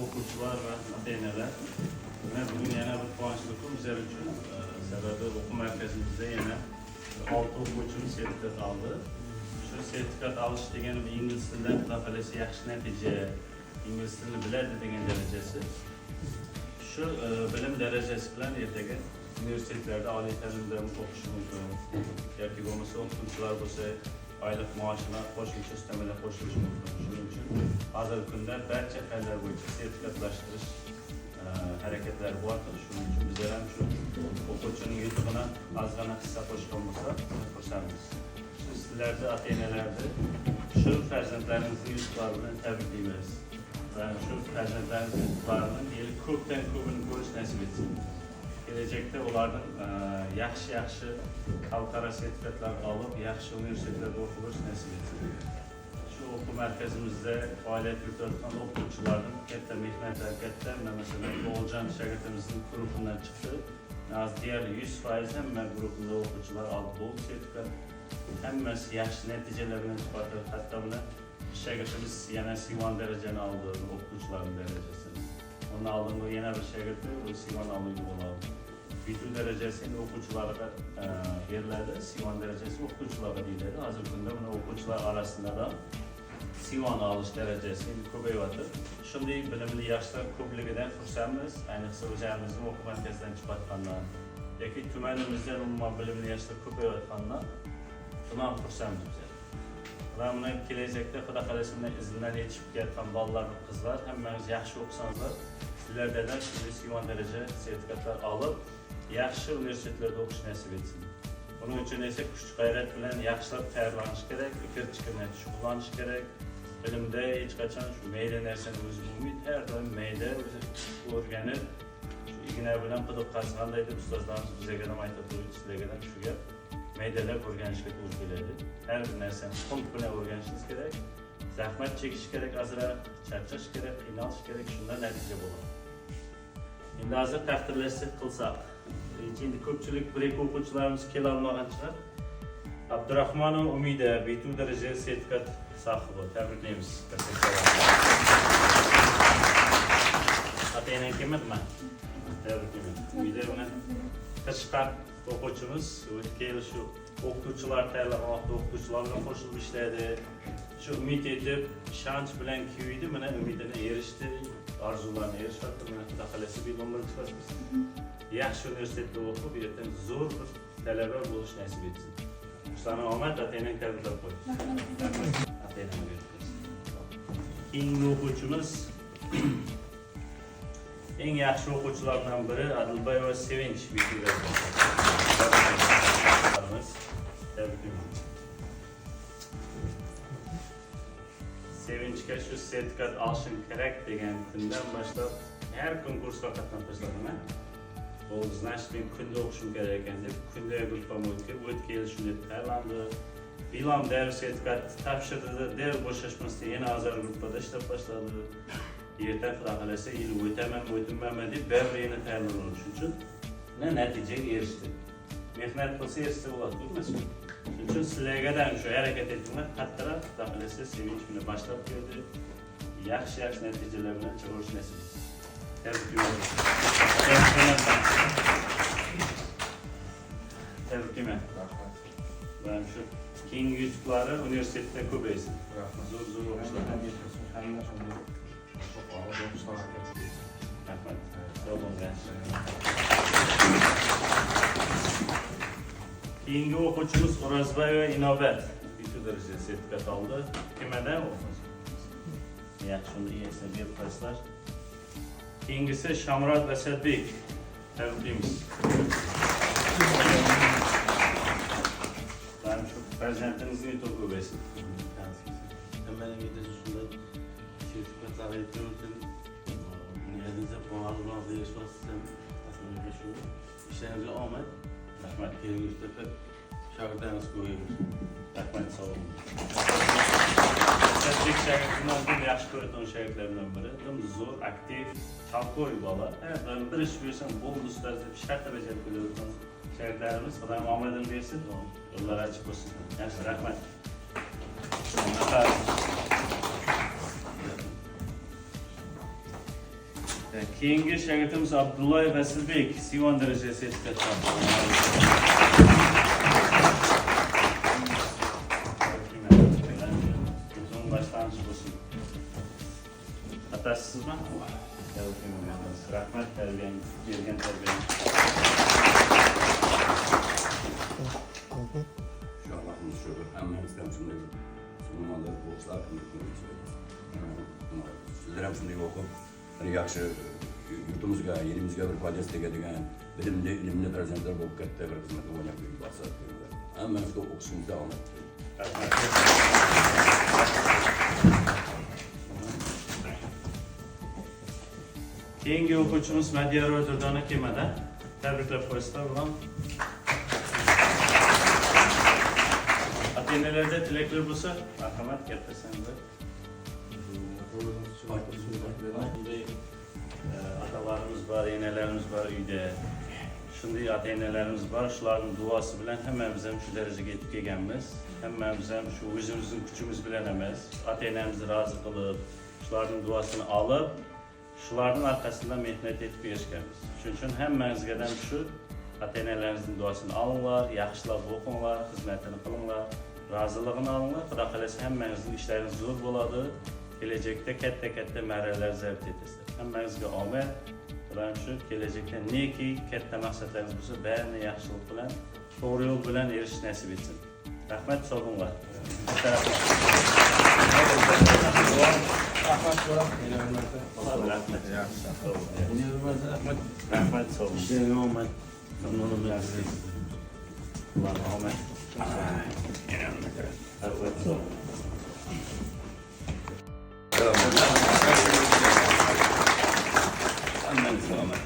o'quvchilar va ota-onalar. Bugun yana bir quvonchli kun bizlar uchun. Sababi o'quv markazimizda yana 6 o'quvchimiz sertifikat oldi. Shu sertifikat olish degani ingliz tilidan qilasi yaxshi natija, ingliz tilini biladi degan darajasi. Shu bilim darajasi bilan ertaga universitetlarda oliy ta'limda o'qishi mumkin. Yoki bo'lmasa o'qituvchilar bo'lsa oylik maoshini qo'shimcha ustamalar qo'shilishi mumkin. Shuning uchun hozirgi kunda barcha fanlar bo'yicha sertifikatlashtirish harakatlari bo'lyapti. Shuning uchun bizlar ham shu o'quvchining yutug'ini ozgina hissa qo'shgan bo'lsak xursandmiz. Sizlarni ota-onalarni shu farzandlaringizning yutuqlari bilan tabriklaymiz. Va shu farzandlaringizning yutuqlarini ko'pdan ko'pini ko'rish nasib etsin. Kelajakda ularning yaxshi xalqaro sertifikatlar olib, yaxshi universitetlarda o'qish nasib etsin. Shu o'quv markazimizda faoliyat yuritayotgan o'quvchilarning katta mehnati, katta masalan O'g'iljon shogirdimizning guruhidan chiqdi. Deyarli 100% hamma guruhida o'quvchilar olib bo'ldi sertifikat. Hammasi yaxshi natijalar bilan chiqadi. Hatto buni shogirdimiz yana C1 darajani oldi, o'quvchilarning darajasini. Onun aldığında yana bir şagirdi, C1 almayı oldu. B2 derecesini o'quvchilarga yerlerde, C1 derecesi o'quvchilarga deyiladi. Hozirgi kunda buni o'quvchilar arasında da C1 olish darajasi ko'payyapti. Shunday bilimli yoshlar ko'pligidan xursandmiz. Ayniqsa o'zimizning o'quv markazidan chiqayotganlar yoki tumanimizdan umuman bilimli yoshlar ko'payayotganlar tamam xursandmiz. Va buni kelajakda xudo xolasa izidan yetishib ketgan bolalar, qizlar hammangiz yaxshi o'qisangiz, sizlardan C1 daraja sertifikatlar olib, yaxshi universitetlarda o'qish nasib etsin. Buning uchun esa kuch-g'ayrat bilan yaxshilab tayyorlanish kerak, fikr-chiqimlar shug'ullanish kerak. Bilimda hech qachon shu mayda narsani o'zi bo'lmaydi, har doim mayda o'zi o'rganib, shu igna bilan qidiq qazg'anday deb ustozlarimiz bizga ham aytib turibdi, sizlarga ham shu gap. Maydalab o'rganishga to'g'ri keladi. Har bir narsani qunt bilan o'rganishingiz kerak. Zahmat chekish kerak, azroq charchash kerak, qiynalish kerak, shundan natija bo'ladi. Endi hozir taqdirlashni qilsak, endi ko'pchilik bir-ikki o'quvchilarimiz kela olmagan chiqar. Abdurahmonov Umida B2 daraja sertifikat sohibi. Tabriklaymiz. Ota-ona kimmi? Tabriklaymiz. Umida bilan Qashqar o'quvchimiz o'tgan yil shu o'qituvchilar tayyorlagan o'qituvchilar bilan qo'shilib ishladi. Shu umid etib, ishonch bilan kuydi, mana umidini erishdi, orzularini erishdi. Mana xudo xolasa bir umr chiqasiz. Yaxshi universitetda o'qib, ertaga zo'r bir talaba bo'lish nasib etsin. Sana omad, ota-onang tabriklab qo'y. Ota-onangga keyingi o'quvchimiz eng yaxshi o'quvchilardan biri Adilbayeva Sevinch bitirdi. Sevinchga shu sertifikat olishim kerak degan kundan boshlab har kun kursga qatnab boshladim. O значит, men kunda o'qishim kerak ekan deb kunda guruhga o'tgan yil shunday tayyorlandi. Bilam dev sertifikat topshirdi, dev bo'shashmasdan yana azar guruhda ishlab boshladi. Erta xudo xolasa yil o'taman deb baribir tayyorlanish uchun natijaga erishdi. Mehnat qilsa erishsa bo'ladi, bilmasmi? Shuning uchun sizlarga ham shu harakat etinglar, qattiqroq xudo xolasa Sevinch buni boshlab keldi. Yaxshi natijalar bilan chiqish nasib etsin. Tabriklayman. Va shu keyingi yutuqlari universitetda ko'paysin. Zo'r o'qishlar. Rahmat. Sog' bo'linglar. Keyingi o'quvchimiz O'razbayeva Inobat B2 daraja sertifikat oldi. Kimada o'qiysiz? Yaxshi, uni iyasini berib qo'yasizlar. Keyingisi Shamrod Asadbek. Tabriklaymiz. Ben şu farzandingizni yutib ko'paysin. Hammaning yetishida shunday sertifikatlar aytib niyatingizda muvaffaqiyat berishmasdan aslida shu ishlaringizga omad. Rahmat. Keyingi yurtda shogirdlaringiz ko'paysin. Rahmat, sağ olun. Asadbek shogirdimizdan yaxshi ko'radigan shogirdlardan biri. Zo'r, aktiv, chalqo'y bola. Her doim bir ish buyursam bo'ldi ustoz deb shartta bajarib qo'yadigan shogirdlarimiz. Xudoyim omadini bersin. Yo'llar ochiq bo'lsin. Yaxshi, rahmat. Keyingi şagirdimiz Abdullayev Asirbek, Sivan derece sertifikat aldı. Uzun başlangıç olsun. Hatasız mı? Rahmet terbiyen, vergen terbiyen. Allah'ımız şudur. Hemen şunday sunumlarda borçlar sizler ham shunday o'qib bir yaxshi yurtimizga elimizga bir foydasi tegadigan bilimli ilmli farzandlar bo'lib katta bir xizmat o'ynab berib maqsad hammamizga o'qishimizda omad Keyingi o'quvchimiz Madiyar Durdona kelmadi. Tabriklab qo'yishlar bilan. Ata-onalarda tilaklar bo'lsa, marhamat gapirsangiz. Atalarımız var, enelerimiz var uyda. Shunday ata-onalarimiz var, shularning duosi bilan hammamiz ham shu darajaga yetib kelganmiz. Hammamiz ham shu o'zimizning kuchimiz bilan emas, ata-onamizni rozi qilib, shularning duosini olib, shularning arkasından mehnat etib erishganmiz. Shuning uchun hammangizga ham shu ata-onalaringizning duosini olinglar, yaxshilab o'qinglar, xizmatini qilinglar, roziligini olinglar. Xudo xolasa hammangizning ishlaringiz zo'r bo'ladi. Gelecekte katta marralar zabt etasiz. Hammangizga omad. Xudoim shu kelajakda neki katta maqsadlaringiz bo'lsa, barini yaxshilik bilan, to'g'ri yo'l bilan erishish nasib etsin. Rahmat, sog' bo'linglar. Rahmat, sog' bo'ling. Hemen selamet.